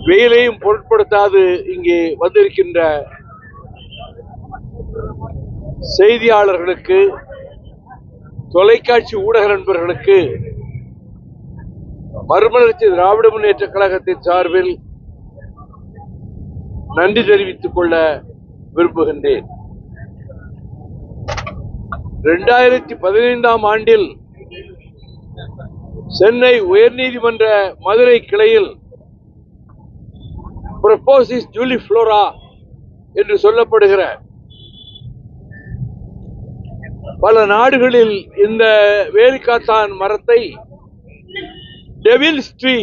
வெயிலையும் பொருட்படுத்தாது இங்கே வந்திருக்கின்ற செய்தியாளர்களுக்கு, தொலைக்காட்சி ஊடக நண்பர்களுக்கு மறுமலர்ச்சி திராவிட முன்னேற்ற கழகத்தின் சார்பில் நன்றி தெரிவித்துக் கொள்ள விரும்புகின்றேன். 2015ஆம் ஆண்டில் சென்னை உயர்நீதிமன்ற மதுரை கிளையில் ப்ரோபோசிஸ் ஜூலிஃப்ளோரா என்று சொல்லப்படுகிற பல நாடுகளில் இந்த வேலிக்காத்தான் மரத்தை டெவில்ஸ் ட்ரீ,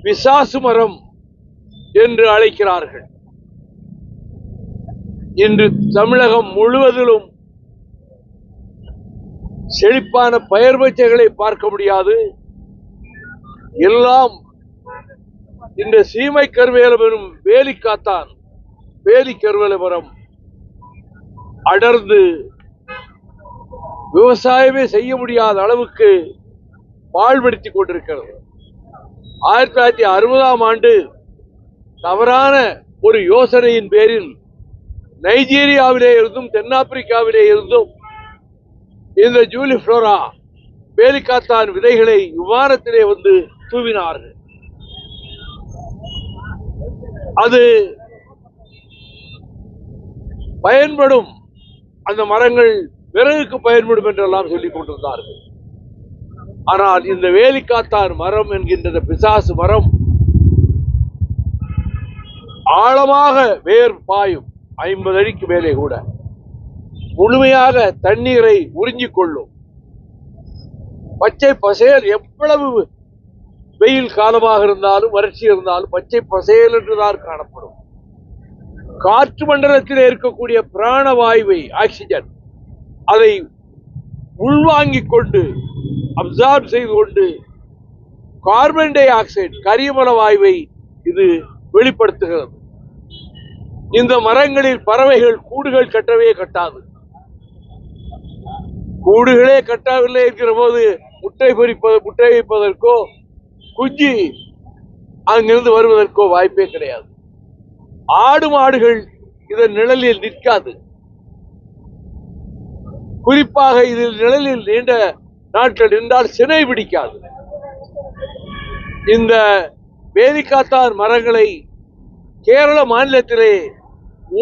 பிசாசு மரம் என்று அழைக்கிறார்கள். இன்று தமிழகம் முழுவதிலும் செழிப்பான பயிர் பச்சைகளை பார்க்க முடியாது. எல்லாம் இந்த சீமை கருவேலம் எனும் வேலிக்காத்தான், வேலி கருவேல மரம் அடர்ந்து விவசாயமே செய்ய முடியாத அளவுக்கு பாழ்படுத்திக் கொண்டிருக்கிறது. 1960ஆம் ஆண்டு தவறான ஒரு யோசனையின் பேரில் நைஜீரியாவிலே இருந்தும் தென்னாப்பிரிக்காவிலே இருந்தும் இந்த ஜூலிஃப்ளோரா வேலிக்காத்தான் விதைகளை விமானத்திலே வந்து தூவினார்கள். அது பயன்படும், அந்த மரங்கள் விறகுக்கு பயன்படும் என்றெல்லாம் சொல்லிக் கொண்டிருந்தார்கள். ஆனால் இந்த வேலிக்காத்தான் மரம் என்கின்ற பிசாசு மரம் ஆழமாக வேர் பாயும், 50 அடிக்கு மேலே கூட முழுமையாக தண்ணீரை உறிஞ்சிக் கொள்ளும். பச்சை பசேல், எவ்வளவு வெயில் காலமாக இருந்தாலும் வறட்சி இருந்தாலும் பச்சை பசேல் என்றுதான் காணப்படும். காற்று மண்டலத்தில் இருக்கக்கூடிய பிராணவாயுவை, ஆக்சிஜன், அதை உள்வாங்கிக் கொண்டு அப்சார்ப் செய்து கொண்டு கார்பன் டை ஆக்சைடு, கரியமல வாயுவை இது வெளிப்படுத்துகிறது. இந்த மரங்களில் பறவைகள் கூடுகள் கட்டவே கட்டாது. கூடுகளே கட்டவில்லை என்கிற போது முட்டை வைப்பதற்கோ குஞ்சு அங்கிருந்து வருவதற்கோ வாய்ப்பே கிடையாது. ஆடு மாடுகள் இதன் நிழலில் நிற்காது. குறிப்பாக இதில் நிழலில் நீண்ட நாட்கள் நின்றால் சினை பிடிக்காது. இந்த வேலிக்காத்தான் மரங்களை கேரள மாநிலத்திலே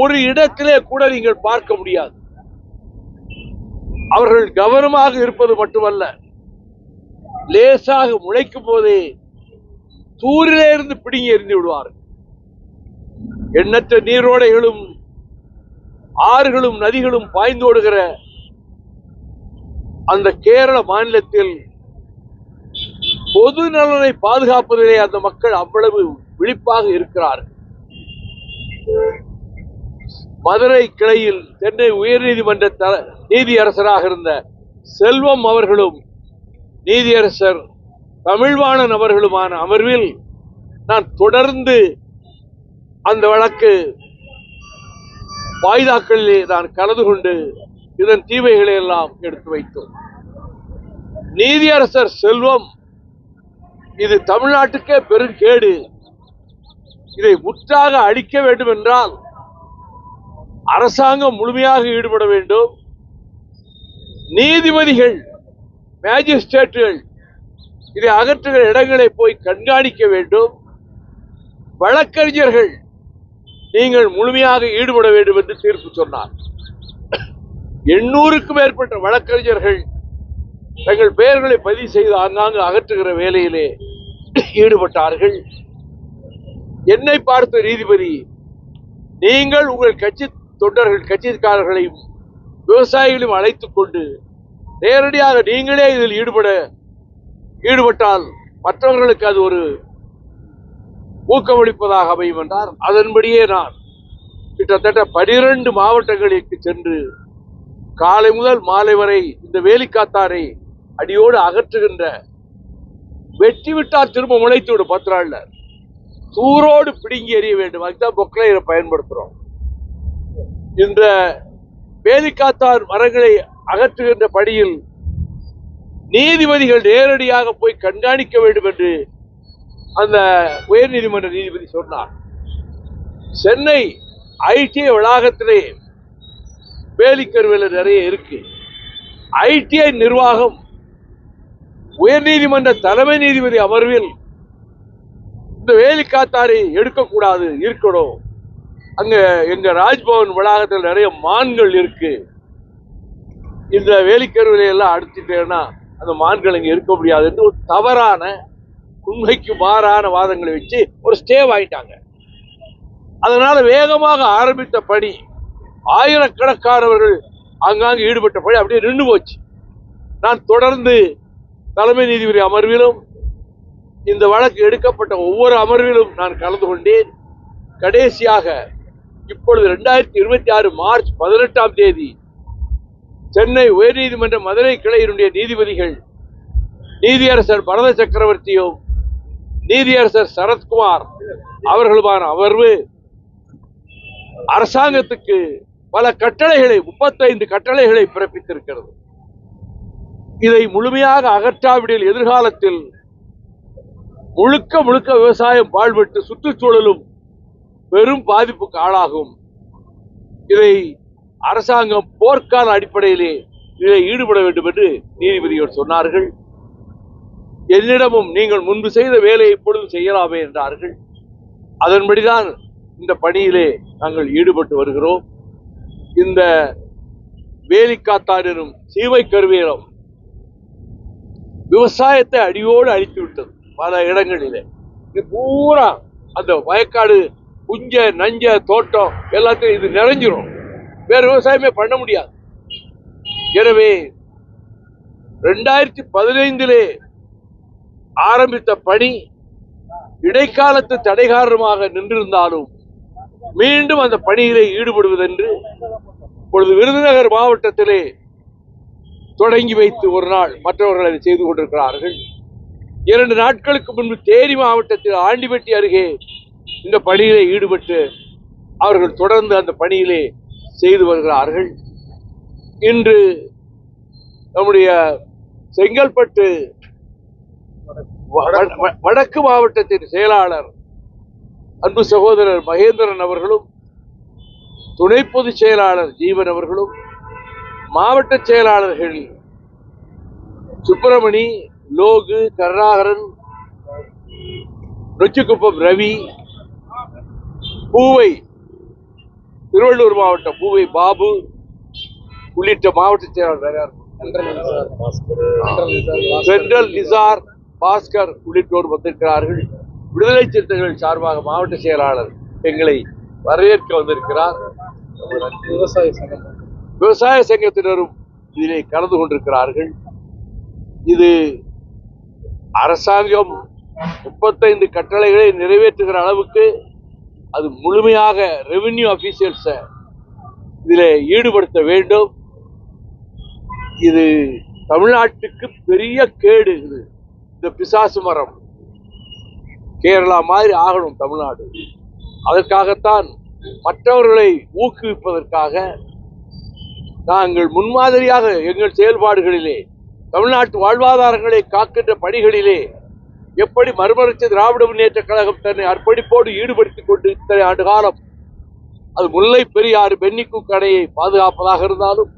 ஒரு இடத்திலே கூட நீங்கள் பார்க்க முடியாது. அவர்கள் கவனமாக இருப்பது மட்டுமல்ல, லேசாக முளைக்கும் போதே தூரிலே இருந்து பிடுங்கி எறிந்து விடுவார்கள். எண்ணற்ற நீரோடைகளும் ஆறுகளும் நதிகளும் பாய்ந்தோடுகிற அந்த கேரள மாநிலத்தில் பொது நலனை பாதுகாப்பதிலே அந்த மக்கள் அவ்வளவு விழிப்பாக இருக்கிறார்கள். மதுரை கிளையில் சென்னை உயர்நீதிமன்ற நீதியரசராக இருந்த செல்வம் அவர்களும் நீதியரசர் தமிழ்வாணன் அவர்களுமான அமர்வில் நான் தொடர்ந்து அந்த வழக்கு வாய்தாக்களிலே நான் கலந்து கொண்டு இதன் தீமைகளை எல்லாம் எடுத்து வைத்தோம். நீதியரசர் செல்வம், இது தமிழ்நாட்டுக்கே பெருங்கேடு, இதை முற்றாக அழிக்க வேண்டும் என்றால் அரசாங்கம் முழுமையாக ஈடுபட வேண்டும். நீதிபதிகள், மேஜிஸ்ட்ரேட்டுகள் இதை அகற்றுகிற இடங்களை போய் கண்காணிக்க வேண்டும். வழக்கறிஞர்கள் நீங்கள் முழுமையாக ஈடுபட வேண்டும் என்று தீர்ப்பு சொன்னார். 800க்கும் மேற்பட்ட வழக்கறிஞர்கள் தங்கள் பெயர்களை பதிவு செய்து ஆங்காங்கு அகற்றுகிற வேலையிலே ஈடுபட்டார்கள். என்னை பார்த்த நீதிபதி, நீங்கள் உங்கள் கட்சி தொண்டர்கள், கட்சிக்காரர்களையும் விவசாயிகளையும் அழைத்துக் கொண்டு நேரடியாக நீங்களே இதில் ஈடுபட்டால் மற்றவர்களுக்கு அது ஒரு ஊக்கமளிப்பதாக அமையும் என்றார். அதன்படியே நான் கிட்டத்தட்ட 12 மாவட்டங்களுக்கு சென்று காலை முதல் மாலை வரை இந்த வேலிக்காத்தாரை அடியோடு அகற்றுகின்ற, வெட்டி விட்டால் திரும்ப முளைத்து விடும் 10 நாள்ல, தூரோடு பிடுங்கி எறிய வேண்டும். அதுதான் பொக்லையரை பயன்படுத்துறோம். இந்த வேலிக்காத்தான் மரங்களை அகற்றுகின்ற பணியில் நீதிபதிகள் நேரடியாக போய் கண்காணிக்க வேண்டும் என்று அந்த உயர்நீதிமன்ற நீதிபதி சொன்னார், சென்னை ஐடிஐ வளாகத்திலே வேலிக்கருவில நிறைய இருக்கு. ஐடிஐ நிர்வாகம் உயர்நீதிமன்ற தலைமை நீதிபதி அமர்வில் இந்த வேலிக்காத்தாரை எடுக்கக்கூடாது, இருக்கணும். அங்க எங்க ராஜ்பவன் வளாகத்தில் நிறைய மான்கள் இருக்கு, இந்த வேலிக்கருவிலை எல்லாம் அடிச்சுட்டேன்னா அந்த மான்கள் இங்க இருக்க முடியாது என்று ஒரு தவறான, உண்மைக்கு மாறான வாதங்களை வச்சு ஒரு ஸ்டே வாங்கிட்டாங்க. அதனால வேகமாக ஆரம்பித்த பணி, ஆயிரக்கணக்கானவர்கள் ஆங்காங்கு ஈடுபட்ட பணி அப்படியே நின்று போச்சு. நான் தொடர்ந்து தலைமை நீதிபதி அமர்விலும் இந்த வழக்கு எடுக்கப்பட்ட ஒவ்வொரு அமர்விலும் நான் கலந்து கொண்டேன். கடைசியாக இப்பொழுது 2026 மார்ச் 18ஆம் தேதி சென்னை உயர்நீதிமன்ற மதுரை கிளையினுடைய நீதிபதிகள் நீதியரசர் பரத சக்கரவர்த்தியும் நீதியரசர் சரத்குமார் அவர்களுமான அமர்வு அரசாங்கத்துக்கு பல கட்டளைகளை, 35 கட்டளைகளை பிறப்பித்திருக்கிறது. இதை முழுமையாக அகற்றாவிடில் எதிர்காலத்தில் முழுக்க முழுக்க விவசாயம் பாழ்பட்டு சுற்றுச்சூழலும் பெரும் பாதிப்புக்கு ஆளாகும். இதை அரசாங்கம் போர்க்கால அடிப்படையிலே இதில் ஈடுபட வேண்டும் என்று நீதிபதிகள் சொன்னார்கள். என்னிடமும் நீங்கள் முன்பு செய்த வேலையை இப்பொழுது செய்யலாமே என்றார்கள். அதன்படிதான் இந்த பணியிலே நாங்கள் ஈடுபட்டு வருகிறோம். இந்த வேலிக்காத்தாரினும் சீமை கருவேலம் விவசாயத்தை அடியோடு அழித்து விட்டது. பல இடங்களிலே இது பூரா அந்த வயக்காடு, புஞ்ச நஞ்ச தோட்டம் எல்லாத்தையும் இது நிறைஞ்சிரும். வேற விவசாயமே பண்ண முடியாது. எனவே 2015 ஆரம்பித்த பணி இடைக்காலத்து தடை காரணமாக நின்றிருந்தாலும் மீண்டும் அந்த பணியிலே ஈடுபடுவதென்று இப்பொழுது விருதுநகர் மாவட்டத்திலே தொடங்கி வைத்து ஒரு நாள் மற்றவர்கள் அதை செய்து கொண்டிருக்கிறார்கள். 2 நாட்களுக்கு முன்பு தேனி மாவட்டத்தில் ஆண்டிபட்டி அருகே இந்த பணியிலே ஈடுபட்டு அவர்கள் தொடர்ந்து அந்த பணியிலே செய்து வருகிறார்கள். இன்று நம்முடைய செங்கல்பட்டு வடக்கு மாவட்டத்தின் செயலாளர் அன்பு சகோதரர் மகேந்திரன் அவர்களும், துணை பொதுச் செயலாளர் ஜீவன் அவர்களும், மாவட்ட செயலாளர்கள் சுப்பிரமணி, லோகு, கருணாகரன், நொச்சிக்குப்பம் ரவி, பூவை திருவள்ளூர் மாவட்டம் பூவை பாபு உள்ளிட்ட மாவட்ட செயலாளர் சென்ட்ரல் நிசார், பாஸ்கர் உள்ளிட்டோர் வந்திருக்கிறார்கள். விடுதலை சிறுத்தைகள் சார்பாக மாவட்ட செயலாளர் எங்களை வரவேற்க வந்திருக்கிறார். விவசாய சங்கத்தினரும் இதிலே கலந்து கொண்டிருக்கிறார்கள். இது அரசாங்கம் 35 கட்டளைகளை நிறைவேற்றுகிற அளவுக்கு அது முழுமையாக ரெவென்யூ ஆபீசர்ஸை இதில் ஈடுபடுத்த வேண்டும். இது தமிழ்நாட்டுக்கு பெரிய கேடு. இது இந்த பிசாசு மரம் கேரளா மாதிரி ஆகணும் தமிழ்நாடு. அதற்காகத்தான் மற்றவர்களை ஊக்குவிப்பதற்காக நாங்கள் முன்மாதிரியாக எங்கள் செயல்பாடுகளிலே தமிழ்நாட்டு வாழ்வாதாரங்களை காக்கின்ற பணிகளிலே எப்படி மறுமலர்ச்சி திராவிட முன்னேற்ற கழகம் தன்னை அர்ப்பணிப்போடு ஈடுபடுத்திக் கொண்டு இத்தனை ஆண்டு காலம் அது முல்லை பெரியாறு பென்னிக்குக் அணையை பாதுகாப்பதாக இருந்தாலும்,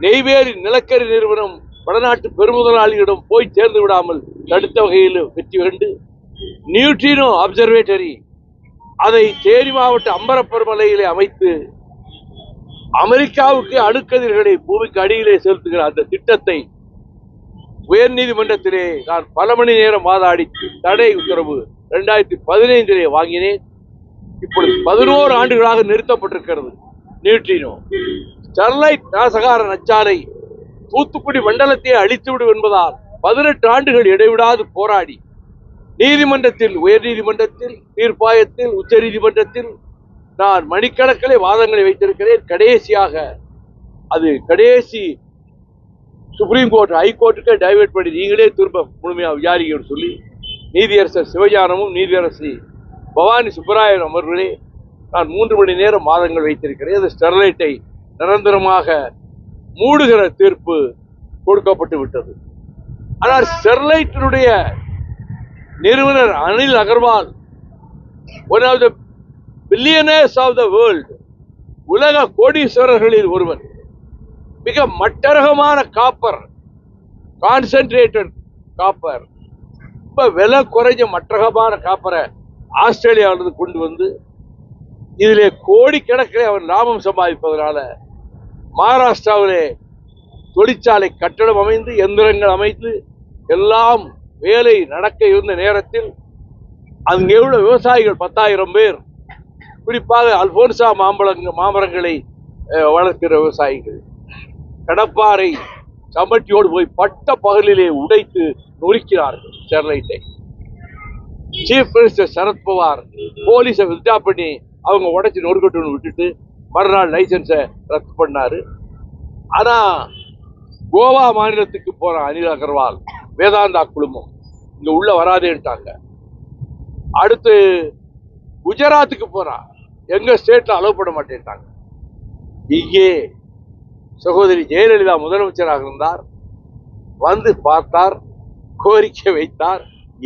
நெய்வேலி நிலக்கரி நிறுவனம் வடநாட்டு பெருமுதலாளிகளிடம் போய் சேர்ந்து விடாமல் தடுத்த வகையில் வெற்றி கண்டு, நியூட்ரினோ அப்சர்வேட்டரி அதை தேனி மாவட்ட அம்பரப்பெருமலையிலே அமைத்து அமெரிக்காவுக்கு அணுக்கதிர்களை பூமிக்கு அடியிலே செலுத்துகிற அந்த திட்டத்தை உயர்நீதிமன்றத்திலே நான் பல மணி நேரம் வாதாடி தடை உத்தரவு 2015 வாங்கினேன். இப்பொழுது 11 ஆண்டுகளாக நிறுத்தப்பட்டிருக்கிறது. நியூட்ரினோ ஸ்டெர்லைட் நாசகார நச்சாலை தூத்துக்குடி மண்டலத்தை அழித்துவிடும் என்பதால் 18 ஆண்டுகள் இடைவிடாது போராடி நீதிமன்றத்தில், உயர் நீதிமன்றத்தில், தீர்ப்பாயத்தில், உச்ச நீதிமன்றத்தில் நான் மணிக்கணக்கிலே வாதங்களை வைத்திருக்கிறேன். கடைசியாக அது கடைசி சுப்ரீம் கோர்ட், ஹைகோர்ட்டுக்கு டைவர்ட் பண்ணி நீங்களே திரும்ப முழுமையாக விசாரிக்கணும்னு சொல்லி நீதியரசர் சிவஞானமும் நீதியரசி பவானி சுப்பராயன் அமர்வுகளே நான் 3 மணி நேரம் வாதங்கள் வைத்திருக்கிறேன். அது ஸ்டெர்லைட்டை நிரந்தரமாக மூடுகிற தீர்ப்பு கொடுக்கப்பட்டு விட்டது. ஆனால் ஸ்டெர்லைட்டினுடைய நிறுவனர் Anil Agarwal, one of the billionaires of the world, உலக கோடீஸ்வரர்களில் ஒருவன், மிக மட்டரகமான காப்பர், கான்சென்ட்ரேட்டட் காப்பர், ரொம்ப விலை குறைஞ்ச மட்டரகமான காப்பரை ஆஸ்திரேலியாவிலிருந்து கொண்டு வந்து இதிலே கோடிக்கணக்கிலே அவர் லாபம் சம்பாதிப்பதனால மகாராஷ்டிராவிலே தொழிற்சாலை கட்டடம் அமைந்து எந்திரங்கள் அமைத்து எல்லாம் வேலை நடக்க இருந்த நேரத்தில் அங்கே உள்ள விவசாயிகள் 10,000 பேர், குறிப்பாக அல்போன்சா மாமரங்களை வளர்க்கிற விவசாயிகள், கடப்பாறை சமட்டியோடு போய் பட்ட பகலிலே உடைத்து நொறுக்கிறார்கள் ஸ்டெர்லைட்டை. சீஃப் மினிஸ்டர் சரத்பவார் போலீஸை வித்யா பண்ணி அவங்க உடைச்சு நொறுக்கட்டுன்னு விட்டுட்டு மறுநாள் லைசன்ஸை ரத்து பண்ணாரு. ஆனா கோவா மாநிலத்துக்கு போற அனில் அகர்வால் வேதாந்தா குழுமம் இங்க உள்ள வராதேன்ட்டாங்க. அடுத்து குஜராத்துக்கு போறான், எங்க ஸ்டேட்ல அலோவ் பண்ண மாட்டேன்ட்டாங்க. இங்கே சகோதரி ஜெயலலிதா முதலமைச்சராக இருந்தார், வந்து பார்த்தார், கோரிக்கை வைத்தார்,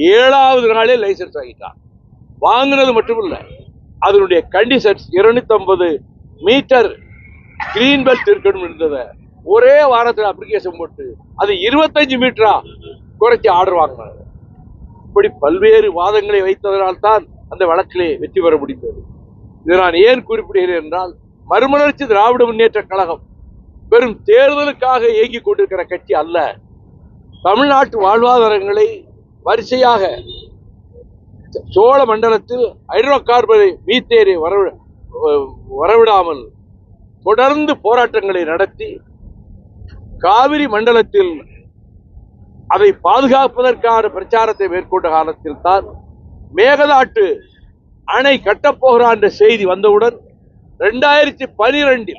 7வது நாளே லைசன்ஸ் வாங்கிட்டார். வாங்கினது மட்டுமில்ல, அதனுடைய கண்டிஷன்ஸ் 250 மீட்டர் கிரீன் பெல்ட் இருக்கணும் இருந்ததை ஒரே வாரத்தில் அப்ளிகேஷன் போட்டு அது 25 மீட்டரா குறைச்சி ஆர்டர் வாங்கினாங்க. இப்படி பல்வேறு வாதங்களை வைத்ததனால்தான் அந்த வழக்கிலே வெற்றி பெற முடிந்தது. இதை நான் ஏன் குறிப்பிடுகிறேன் என்றால், மறுமலர்ச்சி திராவிட முன்னேற்ற கழகம் வெறும் தேர்தலுக்காக இயங்கிக் கொண்டிருக்கிற கட்சி அல்ல. தமிழ்நாட்டு வாழ்வாதாரங்களை வரிசையாக சோழ மண்டலத்தில் ஹைட்ரோ கார்பனை மீத்தேனை வரவிடாமல் தொடர்ந்து போராட்டங்களை நடத்தி, காவிரி மண்டலத்தில் அதை பாதுகாப்பதற்கான பிரச்சாரத்தை மேற்கொண்ட காலத்தில் தான் மேகதாட்டு அணை கட்டப்போகிறான் என்ற செய்தி வந்தவுடன் 2012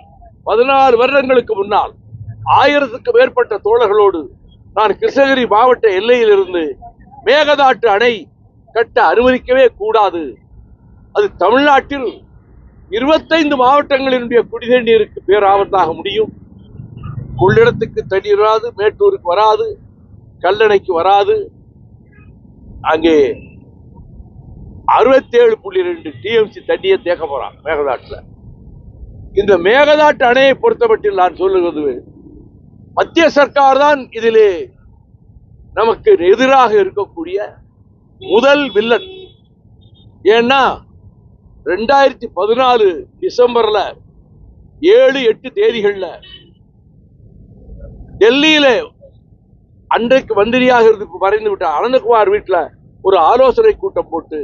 14 வருடங்களுக்கு முன்னால் 1000க்கும் மேற்பட்ட தோழர்களோடு நான் கிருஷ்ணகிரி மாவட்ட எல்லையில் இருந்து மேகதாட்டு அணை கட்ட அனுமதிக்கவே கூடாது, அது தமிழ்நாட்டில் 25 மாவட்டங்களினுடைய குடிநீருக்கு பேராபத்தாக முடியும், கொள்ளிடத்துக்கு தண்ணீர் வராது, மேட்டூருக்கு வராது, கல்லணைக்கு வராது, அங்கே 67.2 டிஎம்சி தண்ணியை தேக்க போறான் மேகதாட்டுல. இந்த மேகதாட்டு அணையை பொறுத்தமட்டில் நான் சொல்லுவது, மத்திய சர்க்கார் தான் இதிலே நமக்கு எதிராக இருக்கக்கூடிய முதல் வில்லன். ஏன்னா 2014 டிசம்பர்ல 7-8 தேதிகள்ல டெல்லியில அன்றைக்கு மந்திரியாக இருந்து மறைந்து விட்ட அனந்தகுமார் வீட்டில் ஒரு ஆலோசனை கூட்டம் போட்டு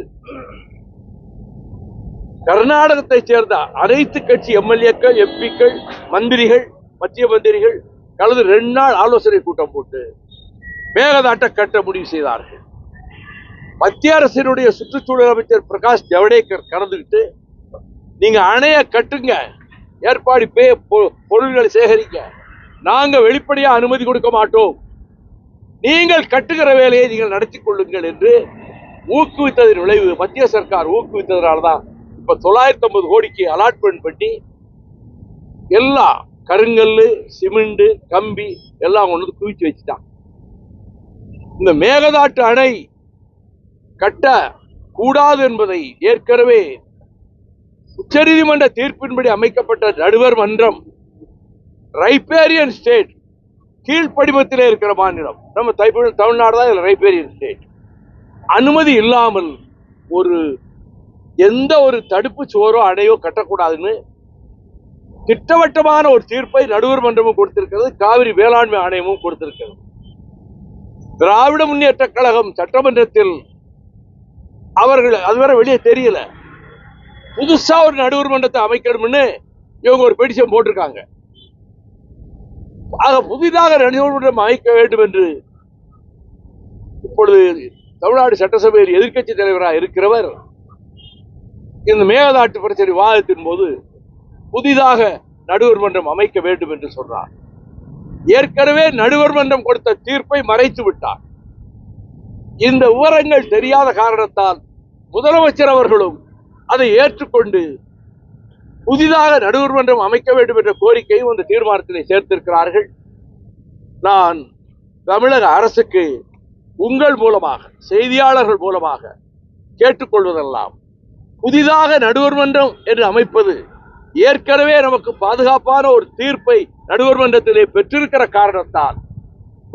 கர்நாடகத்தை சேர்ந்த அனைத்து கட்சி எம்எல்ஏக்கள், எம்பிக்கள், மந்திரிகள், மத்திய மந்திரிகள் கலந்து 2 நாள் ஆலோசனை கூட்டம் போட்டு மேகதாட்டை கட்ட முடிவு செய்தார்கள். மத்திய அரசினுடைய சுற்றுச்சூழல் அமைச்சர் பிரகாஷ் ஜவடேகர் கலந்துகிட்டு, நீங்க அணைய கட்டுங்க, ஏற்பாடு பொருள்களை சேகரிக்க, நாங்க வெளிப்படையா அனுமதி கொடுக்க மாட்டோம், நீங்கள் கட்டுகிற வேலையை நீங்கள் நடத்தி கொள்ளுங்கள் என்று ஊக்குவித்ததின் விளைவு, மத்திய சர்க்கார் ஊக்குவித்ததனால்தான் இப்ப 950 கோடிக்கு அலாட்மெண்ட் பண்ணி எல்லா கருங்கல்லு, சிமெண்ட், கம்பி எல்லாம் கொண்டு வந்து குவிச்சு வச்சுட்டான். இந்த மேகதாட்டு அணை கட்ட கூடாது என்பதை ஏற்கனவே உச்சநீதிமன்ற தீர்ப்பின்படி அமைக்கப்பட்ட நடுவர் மன்றம், ரைப்பேரியன் ஸ்டேட், கீழ்ப்படிமத்திலே இருக்கிற மாநிலம் நம்ம தமிழ்நாடு தான் ரைப்பேரியன் ஸ்டேட், அனுமதி இல்லாமல் எந்த ஒரு தடுப்பு சுவரோ அணையோ கட்டக்கூடாதுன்னு திட்டவட்டமான ஒரு தீர்ப்பை நடுவர் மன்றமும் கொடுத்திருக்கிறது, காவிரி வேளாண்மை ஆணையமும் கொடுத்திருக்கிறது. திராவிட முன்னேற்ற கழகம் சட்டமன்றத்தில் அவர்கள் அதுவரை வெளியே தெரியல, புதுசா ஒரு நடுவர் மன்றத்தை அமைக்கணும்னு இவங்க ஒரு பெட்டிஷன் போட்டிருக்காங்க. ஆக புதிதாக நடுவர் மன்றம் அமைக்க வேண்டும் என்று இப்பொழுது தமிழ்நாடு சட்டசபையில் எதிர்க்கட்சி தலைவராக இருக்கிறவர் இந்த மேகதாட்டு பிரச்சனை விவாதத்தின் போது புதிதாக நடுவர் மன்றம் அமைக்க வேண்டும் என்று சொல்றார். ஏற்கனவே நடுவர் மன்றம் கொடுத்த தீர்ப்பை மறைத்து விட்டார். இந்த விவரங்கள் தெரியாத காரணத்தால் முதலமைச்சர் அவர்களும் அதை ஏற்றுக்கொண்டு புதிதாக நடுவர் மன்றம் அமைக்க வேண்டும் என்ற கோரிக்கையும் அந்த தீர்மானத்திலே சேர்த்திருக்கிறார்கள். நான் தமிழக அரசுக்கு உங்கள் மூலமாக, செய்தியாளர்கள் மூலமாக கேட்டுக்கொள்வதெல்லாம், புதிதாக நடுவர் மன்றம் என்று அமைப்பது ஏற்கனவே நமக்கு பாதுகாப்பான ஒரு தீர்ப்பை நடுவர் மன்றத்திலே பெற்றிருக்கிற காரணத்தால்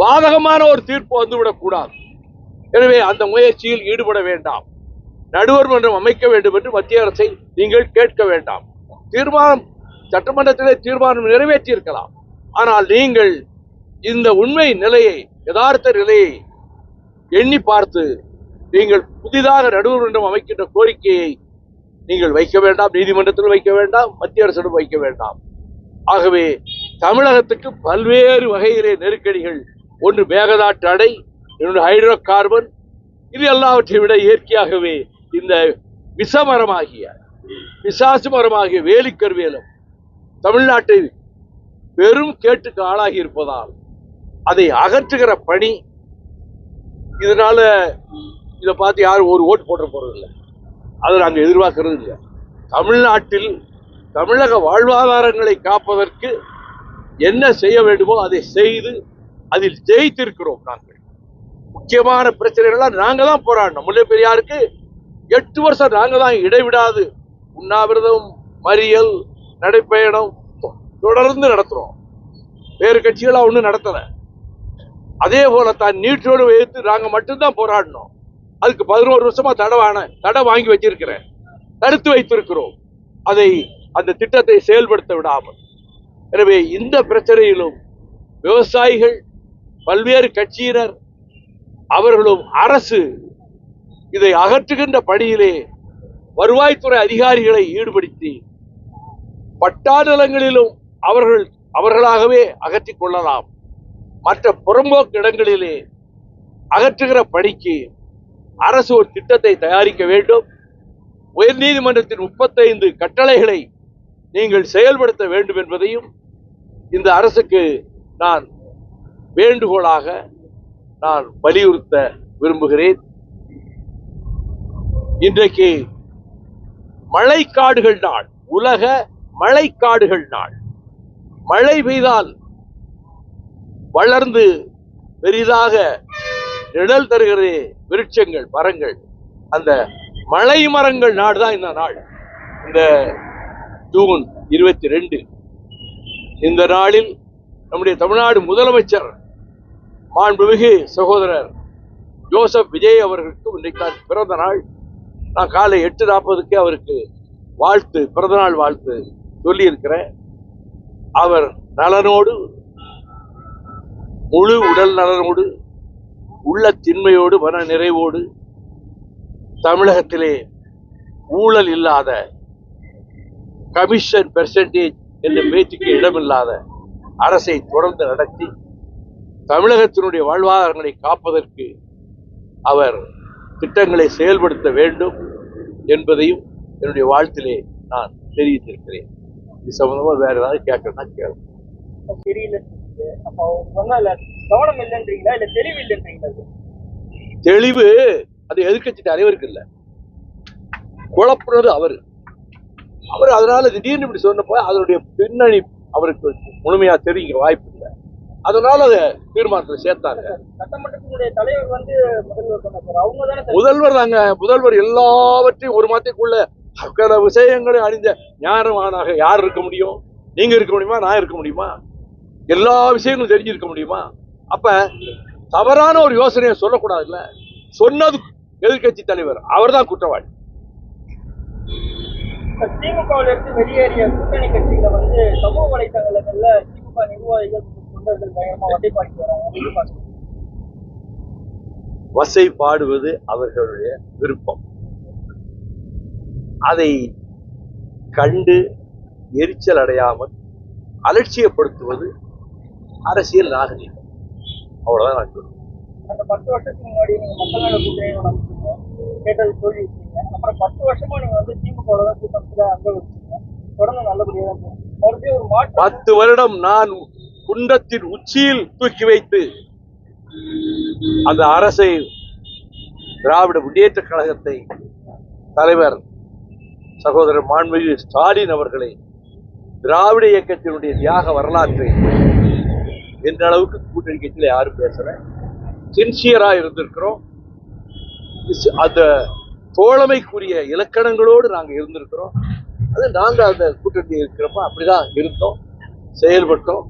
பாதகமான ஒரு தீர்ப்பு வந்துவிடக் கூடாது. எனவே அந்த முயற்சியில் ஈடுபட வேண்டாம். நடுவர் மன்றம் அமைக்க வேண்டும் என்று மத்திய அரசை நீங்கள் கேட்க வேண்டாம். தீர்மானம் சட்டமன்றத்திலே தீர்மானம் நிறைவேற்றி இருக்கலாம். ஆனால் நீங்கள் இந்த உண்மை நிலையை, யதார்த்த நிலையை எண்ணி பார்த்து நீங்கள் புதிதாக நடுவர் மன்றம் அமைக்கின்ற கோரிக்கையை நீங்கள் வைக்க வேண்டாம். நீதிமன்றத்தில் வைக்க வேண்டாம், மத்திய அரசிடம் வைக்க வேண்டாம். ஆகவே தமிழகத்துக்கு பல்வேறு வகையிலே நெருக்கடிகள், ஒன்று மேகதாட்டு அடை, இன்னொன்று ஹைட்ரோ கார்பன், இது எல்லாவற்றை விட இயற்கையாகவே இந்த விஷமரமாகிய, பிசாசு மரமாகிய வேலிக்கருவேலம் தமிழ்நாட்டை பெரும் கேட்டுக்கு ஆளாகி இருப்பதால் அதை அகற்றுகிற பணி, இதனால இதை பார்த்து யாரும் ஒரு ஓட்டு போட போறதில்லை, அதை நாங்கள் எதிர்பார்க்கறது இல்லை. தமிழ்நாட்டில் தமிழக வாழ்வாதாரங்களை காப்பதற்கு என்ன செய்ய வேண்டுமோ அதை செய்து அதில் ஜெயித்திருக்கிறோம். நாங்கள் முக்கியமான பிரச்சனைகள்லாம் நாங்க தான் போராடணும். முல்லை பெரியாருக்கு 8 வருஷம் நாங்க தான் இடைவிடாது உண்ணாவிரதம், மறியல், நடைப்பயணம் தொடர்ந்து நடத்துறோம். வேறு கட்சிகளா ஒன்றும் நடத்தல. அதே போல தான் நீட்டோடு வைத்து நாங்க மட்டும்தான் போராடணும். அதுக்கு 11 வருஷமா தடை வாங்கி வச்சிருக்கிறேன், தடுத்து வைத்திருக்கிறோம். அதை, அந்த திட்டத்தை செயல்படுத்த விடாமல். எனவே இந்த பிரச்சனையிலும் விவசாயிகள், பல்வேறு கட்சியினர், அவர்களும் அரசு இதை அகற்றுகின்ற பணியிலே வருவாய்த்துறை அதிகாரிகளை ஈடுபடுத்தி பட்டா நிலங்களிலும் அவர்களாகவே அகற்றிக் கொள்ளலாம். மற்ற புறம்போக்கு இடங்களிலே அகற்றுகிற பணிக்கு அரசு ஒரு திட்டத்தை தயாரிக்க வேண்டும். உயர்நீதிமன்றத்தின் 35 கட்டளைகளை நீங்கள் செயல்படுத்த வேண்டும் என்பதையும் இந்த அரசுக்கு நான் வேண்டுகோளாக நான் வலியுறுத்த விரும்புகிறேன். இன்றைக்கு மழைக்காடுகள் நாள், உலக மழைக்காடுகள் நாள். மழை பெய்தால் வளர்ந்து பெரிதாக நிழல் தருகிற விருட்சங்கள், மரங்கள், அந்த மலை மரங்கள் நாடு தான் இந்த நாள். இந்த ஜூன் 22 இந்த நாளில் நம்முடைய தமிழ்நாடு முதலமைச்சர் மாண்புமிகு சகோதரர் ஜோசப் விஜய் அவர்களுக்கு இன்றைக்கு தான் பிறந்த நாள். நான் காலை 8:40 அவருக்கு பிறந்தநாள் வாழ்த்து சொல்லி இருக்கிறேன். அவர் நலனோடு, முழு உடல் நலனோடு, உள்ள திண்மையோடு, மன நிறைவோடு, தமிழகத்திலே ஊழல் இல்லாத, கமிஷன் பெர்சன்டேஜ் என்ற பேச்சுக்கு இடமில்லாத அரசை தொடர்ந்து நடத்தி தமிழகத்தினுடைய வாழ்வாதாரங்களை காப்பதற்கு அவர் திட்டங்களை செயல்படுத்த வேண்டும் என்பதையும் என்னுடைய வாழ்த்திலே நான் தெரிவித்திருக்கிறேன். இது சம்பந்தமா வேற ஏதாவது கேட்கணும்னா கேட்க தெரியல. அப்போ கவனம் இல்லைன்றீங்களா, இல்ல தெளிவு இல்லைன்றீங்களா? தெளிவு அது எதிர்க்கட்சி தலைவருக்கு இல்லை, குழப்புறது அவரு. அதனால திடீர்னு இப்படி சொன்னப்போ அதனுடைய பின்னணி அவருக்கு முழுமையா தெரிவிக்க வாய்ப்பு இல்லை. அதனால அதை தீர்மானத்தில் சேர்த்தாங்க. சட்டமன்றத்தினுடைய தலைவர் வந்து முதல்வர் தாங்க. முதல்வர் எல்லாவற்றையும் ஒரு மாதத்துக்குள்ள சகல விஷயங்களை அறிந்த ஞானமானாக யார் இருக்க முடியும்? நீங்க இருக்க முடியுமா? நான் இருக்க முடியுமா? எல்லா விஷயங்களும் தெரிஞ்சிருக்க முடியுமா? அப்ப தவறான ஒரு யோசனையை சொல்லக்கூடாதுல்ல. சொன்னது எதிர்கட்சி தலைவர், அவர் தான் குற்றவாளி. திமுகவில் இருந்து வெளியேறிய கூட்டணி கட்சிகளை வந்து சமூக வலைதளங்கள்ல திமுக நிர்வாகிகள், தொண்டர்கள் பயங்கரமா வசைப்பாடி வராங்க. வசைப்பாடுவது அவர்களுடைய விருப்பம். அதை கண்டு எரிச்சல் அடையாமல் அலட்சியப்படுத்துவது அரசியல் நாகரிகம். அவ்வளவுதான் நான் சொல்றேன். அந்த 10 வருஷத்துக்கு முன்னாடி நீங்க மக்கள் நல கூட்டணியோட கேட்டது சொல்லி வச்சீங்க. அப்புறம் 10 வருஷமா நீங்க வந்து திமுக கூட்டத்துல அங்க வச்சீங்க. தொடர்ந்து நல்லபடியா தான் மறுபடியும் ஒரு மாற்றம். 10 வருடம் நான் குண்டத்தின் உச்சியில் தூக்கி வைத்து அந்த அரசை, திராவிட முன்னேற்ற கழகத்தை, தலைவர் சகோதரர் மாண்புமிகு ஸ்டாலின் அவர்களை, திராவிட இயக்கத்தினுடைய தியாக வரலாற்றை என்ற அளவுக்கு கூட்டணி கட்சியில யாரும் பேசல. சின்சியரா இருந்திருக்கிறோம். அந்த தோழமைக்குரிய இலக்கணங்களோடு நாங்க இருந்திருக்கிறோம். அது நாங்க அந்த கூட்டணி இருக்கிறப்ப அப்படிதான் இருந்தோம், செயல்பட்டோம்.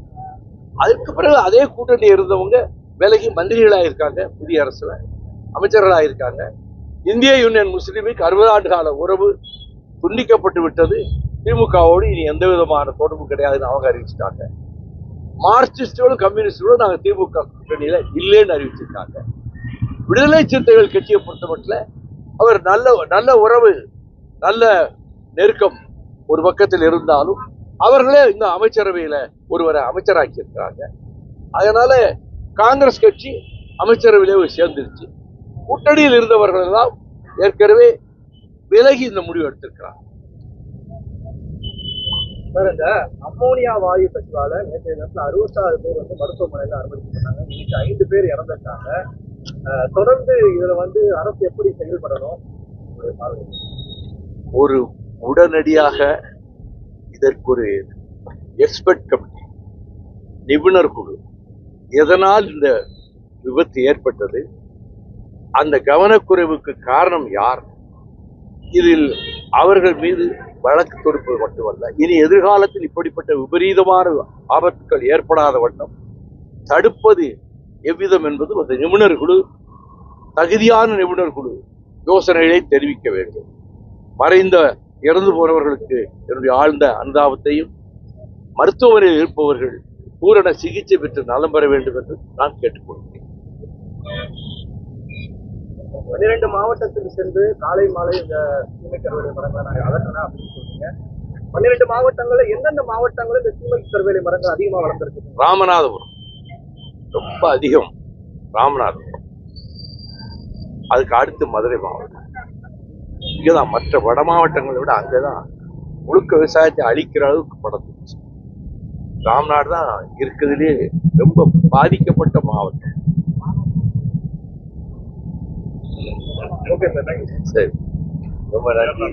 அதுக்கு பிறகு அதே கூட்டணி இருந்தவங்க விலகி மந்திரிகளா இருக்காங்க, புதிய அரசுல அமைச்சர்களா இருக்காங்க. இந்திய யூனியன் முஸ்லீம் லீக் 60 ஆண்டு கால உறவு துண்டிக்கப்பட்டு விட்டது. திமுகவோடு இனி எந்த விதமான தொடர்பு கிடையாதுன்னு அவங்க அறிவிச்சிட்டாங்க. மார்க்சிஸ்டுகளும் கம்யூனிஸ்டுகளும் நாங்க திமுக கூட்டணியில இல்லைன்னு அறிவிச்சிருக்காங்க. விடுதலை சிறுத்தைகள் கட்சியை பொறுத்தமட்டில் அவர் நல்ல உறவு, நல்ல நெருக்கம் ஒரு பக்கத்தில் இருந்தாலும் அவர்களே இந்த அமைச்சரவையில ஒருவரை அமைச்சராக்கி இருக்கிறாங்க. அதனால காங்கிரஸ் கட்சி அமைச்சரவையிலே சேர்ந்துருச்சு. கூட்டணியில் இருந்தவர்கள் எல்லாம் ஏற்கனவே விலகி இந்த முடிவு எடுத்திருக்கிறார். இந்த அம்மோனியா வாயு கசிவால நேற்றைய தினத்துல 66 பேர் வந்து மருத்துவமனையில அனுமதிக்கப்பட்டாங்க. இன்னைக்கு 5 பேர் இறந்துட்டாங்க. தொடர்ந்து இதுல வந்து அரசு எப்படி செயல்படணும்? ஒரு உடனடியாக இதற்கு ஒரு எக்ஸ்பர்ட் கமிட்டி, நிபுணர் குழு, எதனால் இந்த விபத்து ஏற்பட்டது, அந்த கவனக்குறைவுக்கு காரணம் யார், இதில் அவர்கள் மீது வழக்கு தொடுப்பது மட்டுமல்ல, இனி எதிர்காலத்தில் இப்படிப்பட்ட விபரீதமான ஆபத்துக்கள் ஏற்படாத வண்ணம் தடுப்பது எவ்விதம் என்பது அந்த நிபுணர் குழு, தகுதியான நிபுணர் குழு யோசனைகளை தெரிவிக்க வேண்டும். மறைந்த இறந்து போனவர்களுக்கு என்னுடைய ஆழ்ந்த அனுதாபத்தையும், மருத்துவமனையில் இருப்பவர்கள் பூரண சிகிச்சை பெற்று நலம் பெற வேண்டும் என்று நான் கேட்டுக்கொள்கிறேன். 12 மாவட்டத்துக்கு சென்று காலை மாலை இந்த சீமை கருவேலை மரங்களை நாங்கள் வளர்க்கணும் அப்படின்னு சொல்றீங்க. 12 மாவட்டங்கள்ல எந்தெந்த மாவட்டங்களும் இந்த சீமை கருவேலை மரங்கள் அதிகமா வளர்ந்துருக்கு? ராமநாதபுரம் ரொம்ப அதிகம். ராமநாதபுரம், அதுக்கு அடுத்து மதுரை மாவட்டம். இங்கதான் மற்ற வட மாவட்டங்களை விட அங்கதான் முழுக்க விவசாயத்தை அழிக்கிற அளவுக்கு படந்துச்சு. ராம்நாடு தான் இருக்கிறதுலே ரொம்ப பாதிக்கப்பட்ட மாவட்டம். Okay sir, thank you. சரி, ரொம்ப நன்றி.